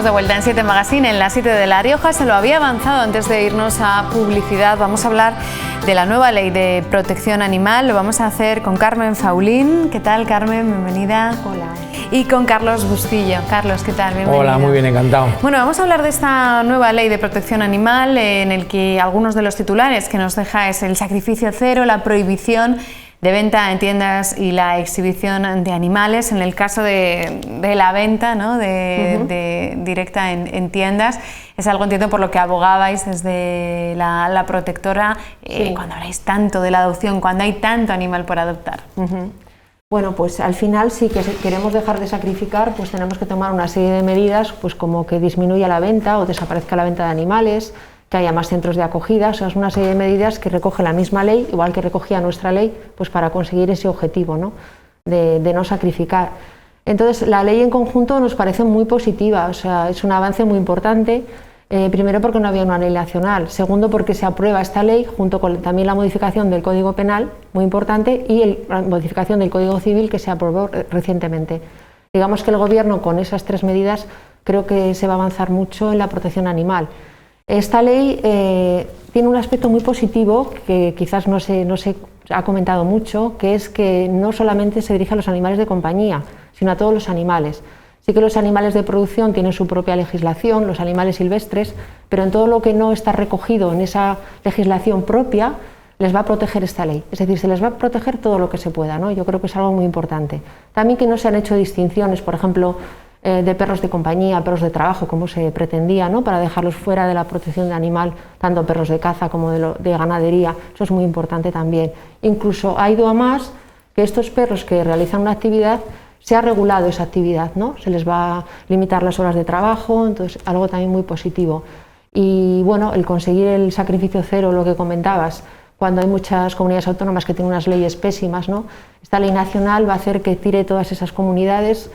estamos de vuelta en 7 Magazine, en la 7 de La Rioja. Se lo había avanzado antes de irnos a publicidad. Vamos a hablar de la nueva ley de protección animal. Lo vamos a hacer con Carmen Faulín. ¿Qué tal, Carmen? Bienvenida. Hola. Y con Carlos Bustillo. Carlos, ¿qué tal? Bienvenido. Hola, muy bien, encantado. Bueno, vamos a hablar de esta nueva ley de protección animal, en el que algunos de los titulares que nos deja es el sacrificio cero, la prohibición de venta en tiendas y la exhibición de animales. En el caso de la venta, ¿no? de directa en tiendas, es algo, entiendo, por lo que abogabais desde la protectora, sí. Cuando habláis tanto de la adopción, cuando hay tanto animal por adoptar. Bueno, pues al final, si queremos dejar de sacrificar, pues tenemos que tomar una serie de medidas, pues como que disminuya la venta o desaparezca la venta de animales, que haya más centros de acogida. O sea, es una serie de medidas que recoge la misma ley, igual que recogía nuestra ley, pues para conseguir ese objetivo, ¿no? de no sacrificar. Entonces, la ley en conjunto nos parece muy positiva, o sea, es un avance muy importante. Primero, porque no había una ley nacional. Segundo, porque se aprueba esta ley junto con también la modificación del Código Penal, muy importante, y la modificación del Código Civil, que se aprobó recientemente. Digamos que el Gobierno, con esas tres medidas, creo que se va a avanzar mucho en la protección animal. Esta ley tiene un aspecto muy positivo que quizás no se ha comentado mucho, que es que no solamente se dirige a los animales de compañía, sino a todos los animales. Sí que los animales de producción tienen su propia legislación, los animales silvestres, pero en todo lo que no está recogido en esa legislación propia, les va a proteger esta ley. Es decir, se les va a proteger todo lo que se pueda, ¿no? Yo creo que es algo muy importante. También que no se han hecho distinciones, por ejemplo, de perros de compañía, perros de trabajo, como se pretendía, ¿no? Para dejarlos fuera de la protección de animal, tanto perros de caza como de ganadería. Eso es muy importante también. Incluso ha ido a más que estos perros que realizan una actividad, se ha regulado esa actividad, ¿no? Se les va a limitar las horas de trabajo, entonces algo también muy positivo. Y bueno, el conseguir el sacrificio cero, lo que comentabas, cuando hay muchas comunidades autónomas que tienen unas leyes pésimas, ¿no? Esta ley nacional va a hacer que tire todas esas comunidades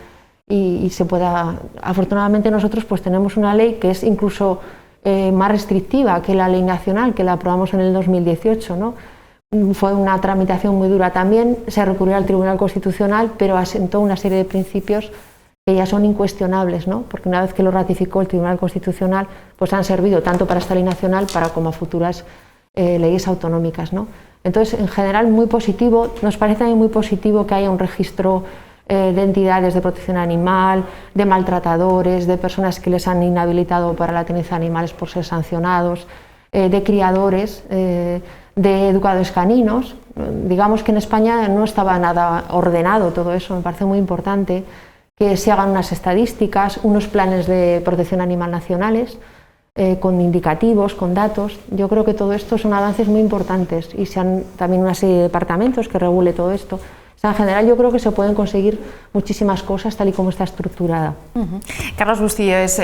y se pueda... Afortunadamente nosotros pues tenemos una ley que es incluso más restrictiva que la ley nacional, que la aprobamos en el 2018, ¿no? Fue una tramitación muy dura también, se recurrió al Tribunal Constitucional, pero asentó una serie de principios que ya son incuestionables, ¿no? Porque una vez que lo ratificó el Tribunal Constitucional, pues han servido tanto para esta ley nacional como futuras leyes autonómicas, ¿no? Entonces, en general, muy positivo. Nos parece también muy positivo que haya un registro de entidades de protección animal, de maltratadores, de personas que les han inhabilitado para la tenencia de animales por ser sancionados, de criadores, de educadores caninos. Digamos que en España no estaba nada ordenado todo eso, me parece muy importante que se hagan unas estadísticas, unos planes de protección animal nacionales, con indicativos, con datos. Yo creo que todo esto son avances muy importantes y se han también una serie de departamentos que regule todo esto. O sea, en general yo creo que se pueden conseguir muchísimas cosas tal y como está estructurada. Carlos Bustillo es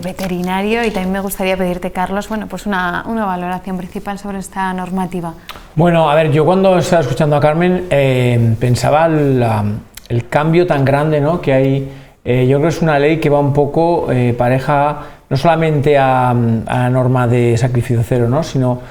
veterinario y también me gustaría pedirte, Carlos, bueno, pues una valoración principal sobre esta normativa. Bueno, a ver, yo cuando estaba escuchando a Carmen pensaba el cambio tan grande, ¿no? Que hay. Yo creo que es una ley que va un poco pareja no solamente a la norma de sacrificio cero, ¿no? Sino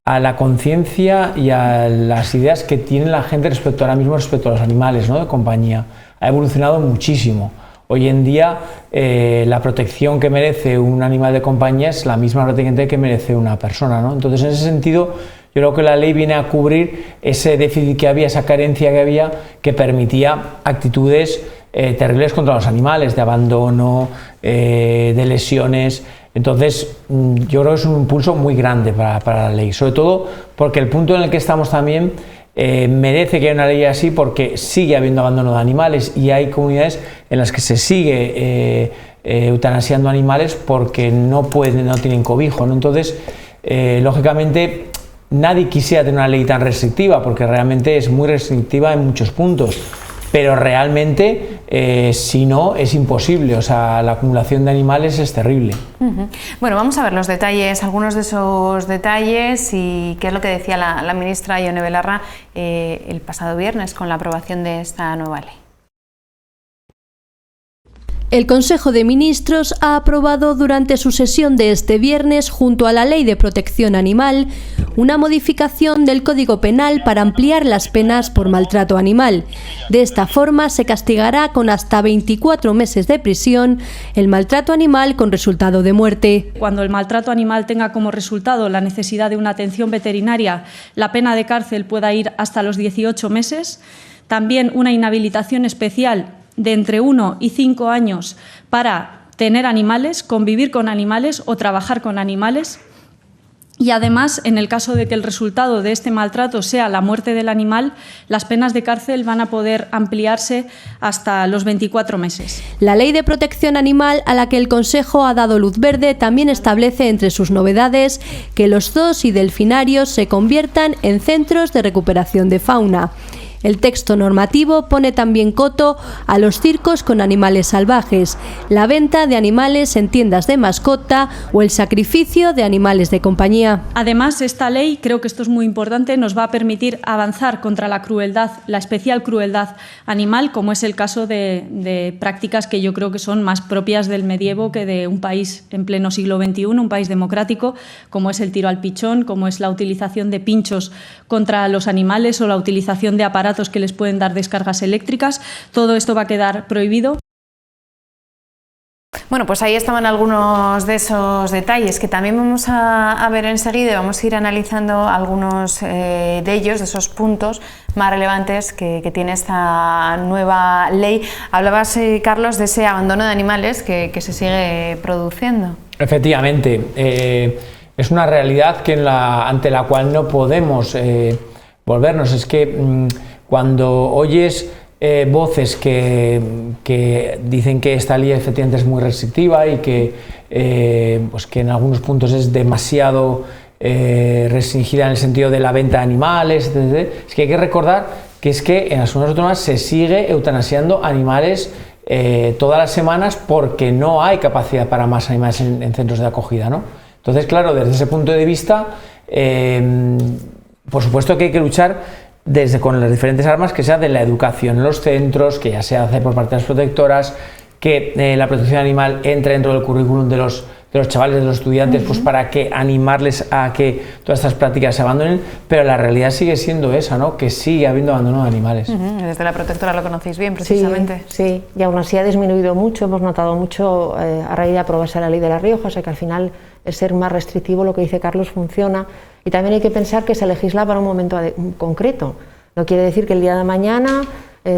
a la conciencia y a las ideas que tiene la gente respecto ahora mismo respecto a los animales, ¿no? de compañía. Ha evolucionado muchísimo. Hoy en día la protección que merece un animal de compañía es la misma protección que merece una persona, ¿no? Entonces, en ese sentido, yo creo que la ley viene a cubrir ese déficit que había, esa carencia que había, que permitía actitudes terribles contra los animales, de abandono, de lesiones. Entonces, yo creo que es un impulso muy grande para la ley, sobre todo porque el punto en el que estamos también merece que haya una ley así, porque sigue habiendo abandono de animales y hay comunidades en las que se sigue eutanasiando animales porque no tienen cobijo, ¿no? Entonces, lógicamente, nadie quisiera tener una ley tan restrictiva, porque realmente es muy restrictiva en muchos puntos. Pero realmente, si no, es imposible. O sea, la acumulación de animales es terrible. Bueno, vamos a ver los detalles, algunos de esos detalles y qué es lo que decía la ministra Ione Belarra el pasado viernes con la aprobación de esta nueva ley. El Consejo de Ministros ha aprobado durante su sesión de este viernes, junto a la Ley de Protección Animal, una modificación del Código Penal para ampliar las penas por maltrato animal. De esta forma se castigará con hasta 24 meses de prisión el maltrato animal con resultado de muerte. Cuando el maltrato animal tenga como resultado la necesidad de una atención veterinaria, la pena de cárcel pueda ir hasta los 18 meses. También una inhabilitación especial de entre 1 y 5 años para tener animales, convivir con animales o trabajar con animales. Y además, en el caso de que el resultado de este maltrato sea la muerte del animal, las penas de cárcel van a poder ampliarse hasta los 24 meses. La Ley de Protección Animal, a la que el Consejo ha dado luz verde, también establece entre sus novedades que los zoos y delfinarios se conviertan en centros de recuperación de fauna. El texto normativo pone también coto a los circos con animales salvajes, la venta de animales en tiendas de mascota o el sacrificio de animales de compañía. Además, esta ley, creo que esto es muy importante, nos va a permitir avanzar contra la crueldad, la especial crueldad animal, como es el caso de prácticas que yo creo que son más propias del medievo que de un país en pleno siglo XXI, un país democrático, como es el tiro al pichón, como es la utilización de pinchos contra los animales o la utilización de aparatos que les pueden dar descargas eléctricas. Todo esto va a quedar prohibido. Bueno, pues ahí estaban algunos de esos detalles que también vamos a ver enseguida. Vamos a ir analizando algunos de ellos, de esos puntos más relevantes que tiene esta nueva ley. Hablabas, Carlos, de ese abandono de animales que se sigue produciendo. Efectivamente, es una realidad ante la cual no podemos volvernos. Es que cuando oyes voces que dicen que esta ley efectivamente es muy restrictiva y que, pues que en algunos puntos es demasiado restringida en el sentido de la venta de animales, etc., es que hay que recordar que es que en las comunidades autónomas se sigue eutanasiando animales todas las semanas porque no hay capacidad para más animales en centros de acogida, ¿no? Entonces, claro, desde ese punto de vista, por supuesto que hay que luchar con las diferentes armas, que sea de la educación en los centros, que ya se hace por parte de las protectoras, que la protección animal entre dentro del currículum de los chavales, de los estudiantes, pues para que animarles a que todas estas prácticas se abandonen, pero la realidad sigue siendo esa, ¿no? Que sigue habiendo abandono de animales. Desde la protectora lo conocéis bien, precisamente. Sí, y aún así ha disminuido mucho, hemos notado mucho a raíz de aprobarse la ley de La Rioja, o sea que al final el ser más restrictivo, lo que dice Carlos, funciona. Y también hay que pensar que se legisla para un momento concreto. No quiere decir que el día de mañana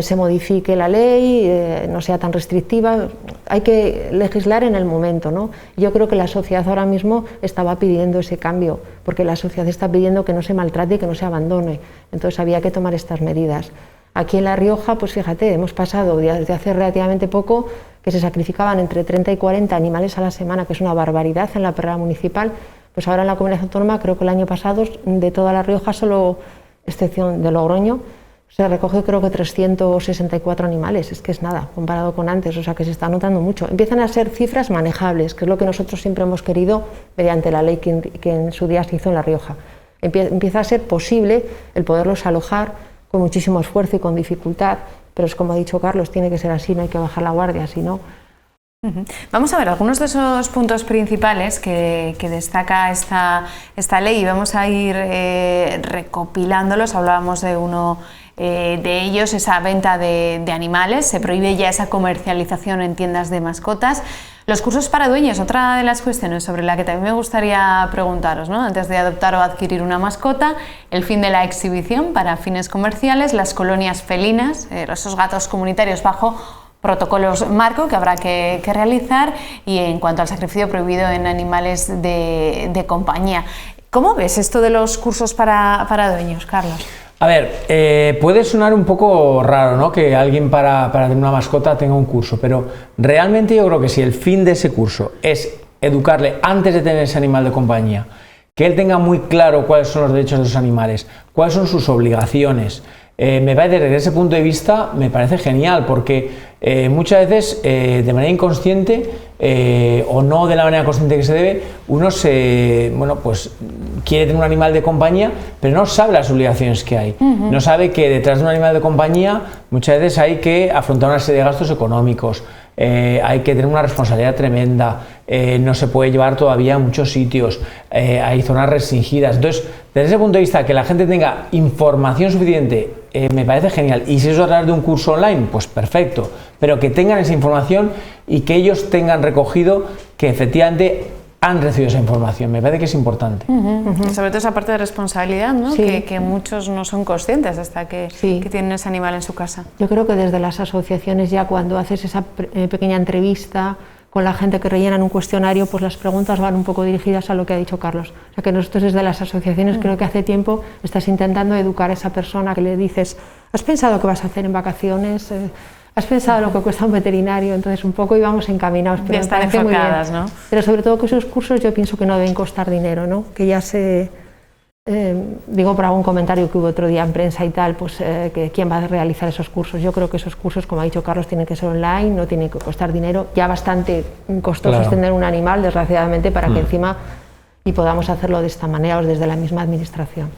se modifique la ley, no sea tan restrictiva. Hay que legislar en el momento, ¿no? Yo creo que la sociedad ahora mismo estaba pidiendo ese cambio, porque la sociedad está pidiendo que no se maltrate y que no se abandone. Entonces había que tomar estas medidas. Aquí en La Rioja, pues fíjate, hemos pasado desde hace relativamente poco que se sacrificaban entre 30 y 40 animales a la semana, que es una barbaridad en la perrera municipal. Pues ahora en la comunidad autónoma, creo que el año pasado, de toda La Rioja, solo excepción de Logroño, se recoge creo que 364 animales, es que es nada comparado con antes, o sea que se está notando mucho. Empiezan a ser cifras manejables, que es lo que nosotros siempre hemos querido mediante la ley que en su día se hizo en La Rioja. Empieza a ser posible el poderlos alojar con muchísimo esfuerzo y con dificultad, pero es como ha dicho Carlos, tiene que ser así, no hay que bajar la guardia, si no... Vamos a ver algunos de esos puntos principales que destaca esta ley y vamos a ir recopilándolos. Hablábamos de uno de ellos, esa venta de animales, se prohíbe ya esa comercialización en tiendas de mascotas. Los cursos para dueños, otra de las cuestiones sobre la que también me gustaría preguntaros, ¿no? Antes de adoptar o adquirir una mascota, el fin de la exhibición para fines comerciales, las colonias felinas, esos gatos comunitarios bajo protocolos marco que habrá que realizar, y en cuanto al sacrificio prohibido en animales de compañía. ¿Cómo ves esto de los cursos para dueños, Carlos? A ver, puede sonar un poco raro, ¿no?, que alguien para tener una mascota tenga un curso, pero realmente yo creo que si el fin de ese curso es educarle antes de tener ese animal de compañía, que él tenga muy claro cuáles son los derechos de los animales, cuáles son sus obligaciones, me parece, desde ese punto de vista, me parece genial, porque muchas veces, de manera inconsciente, o no de la manera consciente que se debe, uno pues quiere tener un animal de compañía, pero no sabe las obligaciones que hay. No sabe que detrás de un animal de compañía muchas veces hay que afrontar una serie de gastos económicos, hay que tener una responsabilidad tremenda, no se puede llevar todavía a muchos sitios, hay zonas restringidas. Entonces, desde ese punto de vista, que la gente tenga información suficiente, me parece genial. Y si eso a través de un curso online, pues perfecto, pero que tengan esa información y que ellos tengan recogido que efectivamente han recibido esa información, me parece que es importante. Sobre todo esa parte de responsabilidad, ¿no? Sí. Que muchos no son conscientes hasta que tienen ese animal en su casa. Yo creo que desde las asociaciones, ya cuando haces esa pequeña entrevista con la gente que rellenan un cuestionario, pues las preguntas van un poco dirigidas a lo que ha dicho Carlos. O sea que nosotros desde las asociaciones creo que hace tiempo estás intentando educar a esa persona que le dices, ¿has pensado qué vas a hacer en vacaciones? ¿Has pensado lo que cuesta un veterinario? Entonces un poco íbamos encaminados, pero ya están enfocadas, ¿no? Pero sobre todo que esos cursos yo pienso que no deben costar dinero, ¿no? Que ya se... digo por algún comentario que hubo otro día en prensa y tal, pues que quién va a realizar esos cursos. Yo creo que esos cursos, como ha dicho Carlos, tienen que ser online, no tienen que costar dinero. Ya bastante costoso es tener un animal, desgraciadamente, para que encima y podamos hacerlo de esta manera o desde la misma administración.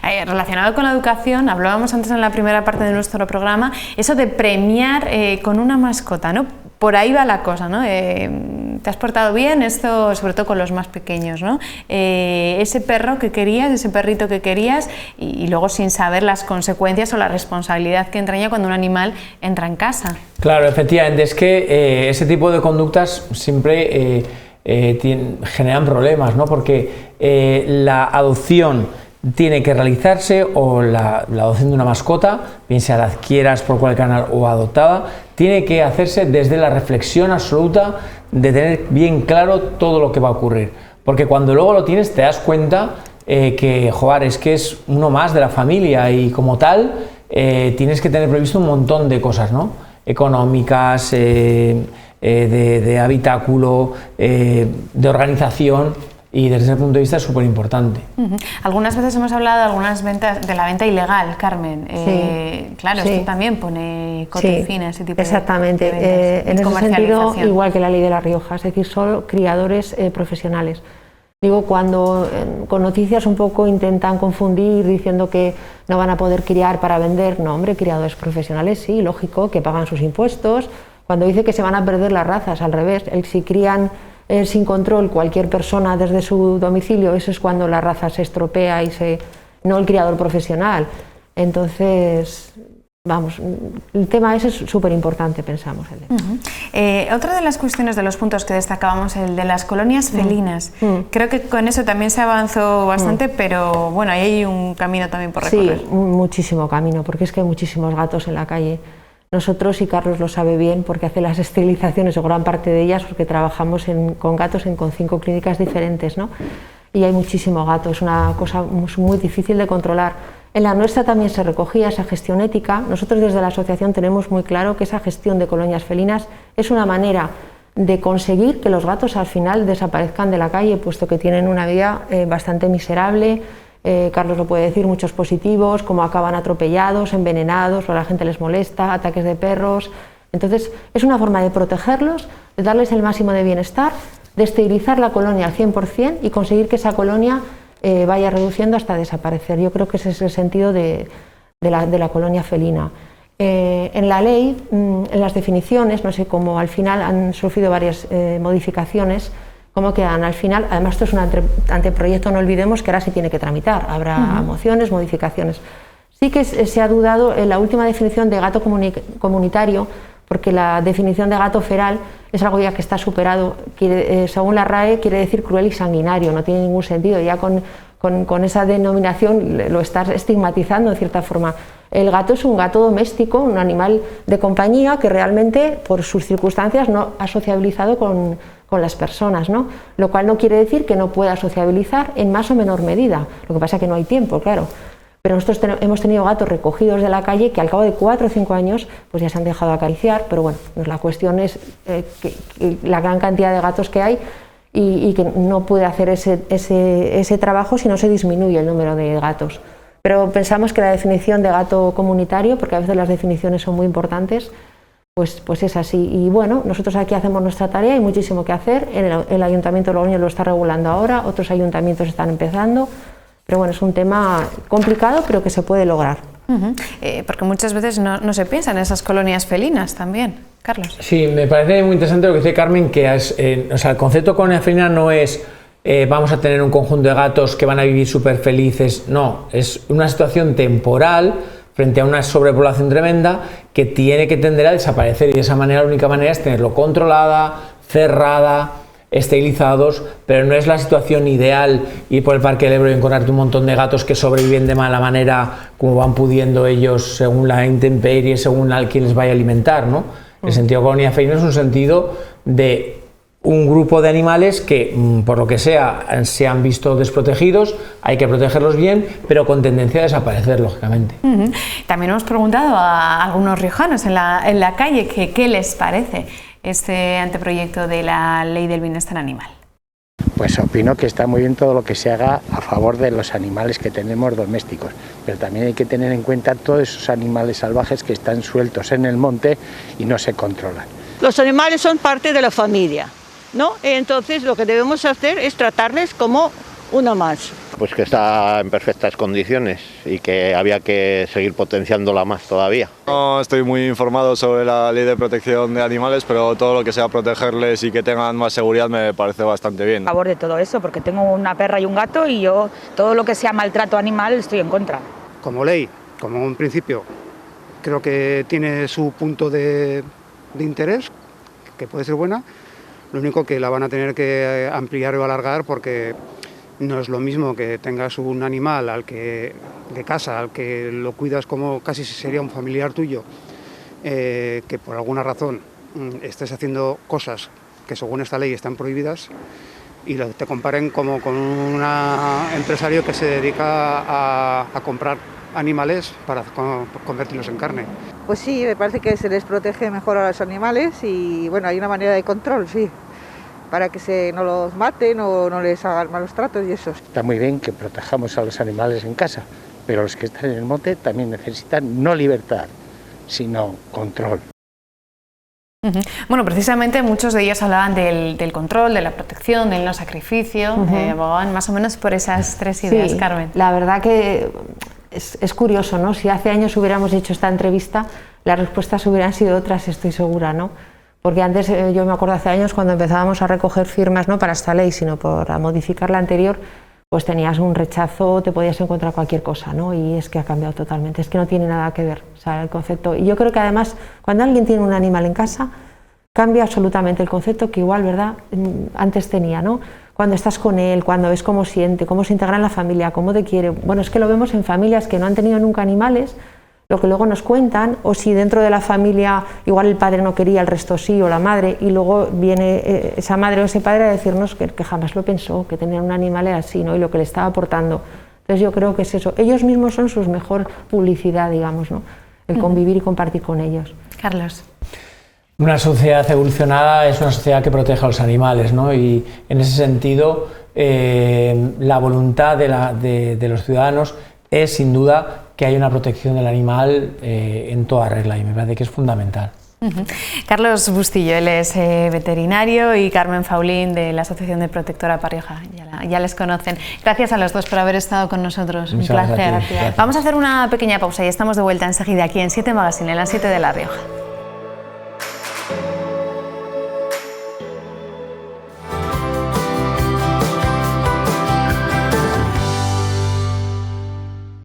Relacionado con la educación, hablábamos antes en la primera parte de nuestro programa, eso de premiar con una mascota, ¿no? Por ahí va la cosa, ¿no? Te has portado bien, esto sobre todo con los más pequeños, ¿no? Ese perro que querías, ese perrito que querías y luego sin saber las consecuencias o la responsabilidad que entraña cuando un animal entra en casa. Claro, efectivamente, es que ese tipo de conductas siempre generan problemas, ¿no? Porque la adopción tiene que realizarse, o la adopción de una mascota, bien sea la adquieras por cualquier canal o adoptada, tiene que hacerse desde la reflexión absoluta de tener bien claro todo lo que va a ocurrir. Porque cuando luego lo tienes te das cuenta que, joder, es que es uno más de la familia y como tal tienes que tener previsto un montón de cosas, ¿no? Económicas, de habitáculo, de organización. Y desde ese punto de vista es súper importante. Algunas veces hemos hablado de algunas ventas, de la venta ilegal, Carmen. Claro, esto también pone coto y fin a ese tipo exactamente. de ventas. En ese sentido, igual que la ley de La Rioja, es decir, solo criadores profesionales. Digo, cuando con noticias un poco intentan confundir diciendo que no van a poder criar para vender, no, hombre, criadores profesionales sí, lógico, que pagan sus impuestos. Cuando dice que se van a perder las razas, al revés, si crían sin control cualquier persona desde su domicilio, eso es cuando la raza se estropea y no el criador profesional. Entonces, vamos, el tema ese es súper importante, pensamos. Otra de las cuestiones, de los puntos que destacábamos, el de las colonias felinas. Creo que con eso también se avanzó bastante, pero bueno, ahí hay un camino también por recorrer. Sí, muchísimo camino, porque es que hay muchísimos gatos en la calle. Nosotros, y Carlos lo sabe bien, porque hace las esterilizaciones, o gran parte de ellas, porque trabajamos con gatos con 5 clínicas diferentes, ¿no? Y hay muchísimo gato, es una cosa muy difícil de controlar. En la nuestra también se recogía esa gestión ética. Nosotros desde la asociación tenemos muy claro que esa gestión de colonias felinas es una manera de conseguir que los gatos al final desaparezcan de la calle, puesto que tienen una vida bastante miserable. Carlos lo puede decir, muchos positivos, como acaban atropellados, envenenados, o a la gente les molesta, ataques de perros. Entonces es una forma de protegerlos, de darles el máximo de bienestar, de esterilizar la colonia al 100% y conseguir que esa colonia vaya reduciendo hasta desaparecer. Yo creo que ese es el sentido de la colonia felina. En la ley, en las definiciones, no sé cómo al final han sufrido varias modificaciones, cómo quedan al final. Además, esto es un anteproyecto, no olvidemos que ahora se tiene que tramitar, habrá mociones, modificaciones. Sí que se ha dudado en la última definición de gato comunitario, porque la definición de gato feral es algo ya que está superado. Según la RAE, quiere decir cruel y sanguinario, no tiene ningún sentido. Ya con esa denominación lo estás estigmatizando de cierta forma. El gato es un gato doméstico, un animal de compañía que realmente, por sus circunstancias, no ha sociabilizado con las personas, ¿no? Lo cual no quiere decir que no pueda sociabilizar en más o menor medida. Lo que pasa es que no hay tiempo, claro. Pero nosotros hemos tenido gatos recogidos de la calle que al cabo de 4 o 5 años pues ya se han dejado acariciar, pero bueno, pues la cuestión es que la gran cantidad de gatos que hay y que no puede hacer ese trabajo si no se disminuye el número de gatos. Pero pensamos que la definición de gato comunitario, porque a veces las definiciones son muy importantes, pues es así. Y bueno, nosotros aquí hacemos nuestra tarea, hay muchísimo que hacer. El Ayuntamiento de Logroño lo está regulando ahora, otros ayuntamientos están empezando, pero bueno, es un tema complicado, pero que se puede lograr. Porque muchas veces no se piensa en esas colonias felinas también. Carlos. Sí, me parece muy interesante lo que dice Carmen, que o sea, el concepto de colonia felina no es vamos a tener un conjunto de gatos que van a vivir súper felices, no, es una situación temporal frente a una sobrepoblación tremenda que tiene que tender a desaparecer, y de esa manera la única manera es tenerlo controlada, cerrada, esterilizados, pero no es la situación ideal ir por el Parque del Ebro y encontrarte un montón de gatos que sobreviven de mala manera como van pudiendo ellos según la intemperie, según a quien les vaya a alimentar, ¿no? El sentido de colonia felina es un sentido de un grupo de animales que, por lo que sea, se han visto desprotegidos, hay que protegerlos bien, pero con tendencia a desaparecer, lógicamente. También hemos preguntado a algunos riojanos en la calle que qué les parece este anteproyecto de la Ley del Bienestar Animal. Pues opino que está muy bien todo lo que se haga a favor de los animales que tenemos domésticos, pero también hay que tener en cuenta todos esos animales salvajes que están sueltos en el monte y no se controlan. Los animales son parte de la familia, ¿no? Entonces lo que debemos hacer es tratarles como uno más. Pues que está en perfectas condiciones y que había que seguir potenciándola más todavía. No estoy muy informado sobre la ley de protección de animales, pero todo lo que sea protegerles y que tengan más seguridad me parece bastante bien. A favor de todo eso, porque tengo una perra y un gato y yo todo lo que sea maltrato animal estoy en contra. Como ley, como un principio, creo que tiene su punto de interés, que puede ser buena. Lo único que la van a tener que ampliar o alargar, porque no es lo mismo que tengas un animal de casa, al que lo cuidas como casi sería un familiar tuyo, que por alguna razón estés haciendo cosas que según esta ley están prohibidas, y te comparen como con un empresario que se dedica a comprar animales para convertirlos en carne. Pues sí, me parece que se les protege mejor a los animales y bueno, hay una manera de control, sí, para que no los maten o no les hagan malos tratos y eso. Está muy bien que protejamos a los animales en casa, pero los que están en el monte también necesitan no libertad, sino control. Bueno, precisamente muchos de ellos hablaban del control, de la protección, del no sacrificio, abogaban más o menos por esas tres ideas, sí, Carmen. La verdad que es curioso, ¿no? Si hace años hubiéramos hecho esta entrevista, las respuestas hubieran sido otras, estoy segura, ¿no? Porque antes, yo me acuerdo hace años cuando empezábamos a recoger firmas, no para esta ley, sino para modificar la anterior, pues tenías un rechazo, te podías encontrar cualquier cosa, ¿no? Y es que ha cambiado totalmente, es que no tiene nada que ver, o sea, el concepto. Y yo creo que además, cuando alguien tiene un animal en casa, cambia absolutamente el concepto que igual, ¿verdad?, antes tenía, ¿no? Cuando estás con él, cuando ves cómo siente, cómo se integra en la familia, cómo te quiere. Bueno, es que lo vemos en familias que no han tenido nunca animales, lo que luego nos cuentan, o si dentro de la familia igual el padre no quería, el resto sí, o la madre, y luego viene esa madre o ese padre a decirnos que jamás lo pensó, que tener un animal era así, ¿no? Y lo que le estaba aportando. Entonces yo creo que es eso. Ellos mismos son su mejor publicidad, digamos, ¿no? El convivir y compartir con ellos. Carlos. Una sociedad evolucionada es una sociedad que protege a los animales, ¿no? Y en ese sentido la voluntad de los ciudadanos es sin duda que haya una protección del animal en toda regla, y me parece que es fundamental. Carlos Bustillo, él es veterinario, y Carmen Faulín, de la Asociación de Protectora Parioja, ya les conocen. Gracias a los dos por haber estado con nosotros. Muchas un placer. gracias. Vamos a hacer una pequeña pausa y estamos de vuelta enseguida aquí en 7 Magazine, en las 7 de La Rioja.